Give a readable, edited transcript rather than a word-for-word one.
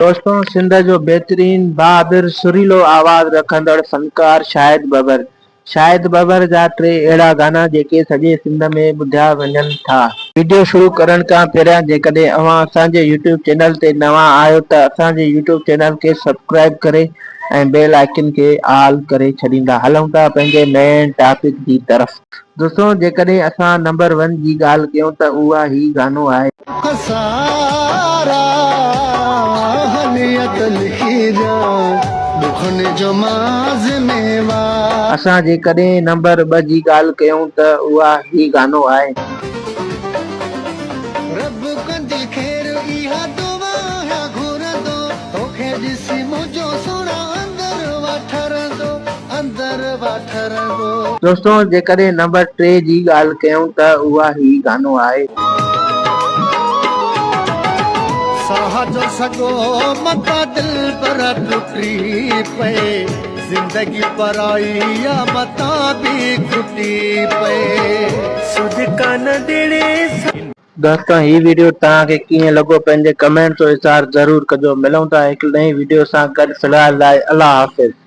दोस्तों, सिंध जो बेहतरीन बहादुर सुरीलो आवाज़ रखंदड़ फनकार शाहिद बबर जा टे अहिड़ा गाना जेके सॼे सिंध में ॿुधिया वञनि था। वीडियो शुरू करण खां पहिरियां जेकॾहिं अव्हां असांजे यूट्यूब चैनल ते नवां आहियो त असांजे यूट्यूब चैनल खे सब्सक्राइब करे ऐं बेल आइकन खे ऑल करे छॾींदा। हलूं था पंहिंजे नए टॉपिक जी तरफ़। दोस्तों, जेकॾहिं असां नंबर 1 जी ॻाल्हि कयूं त उहा ही गानो आहे असां जेकॾहिं नंबर 2 जी ॻाल्हि कयूं त उहा ही गानो आहे दोस्तों, जेकॾहिं नंबर 3 जी ॻाल्हि कयूं त उहा ही गानो आहे जो सगो मता दिल पर टुटी पे जिंदगी पराई या मता भी खुटी पे सुध कान देणे। दोस्तों, ही वीडियो तव्हांखे कीअं लॻो पंहिंजे कमेंट जो इज़हार ज़रूर कजो। मिलूं था हिकु नई वीडियो सां गॾु। फिलहाल लाइ अल्लाह हाफ़िज़।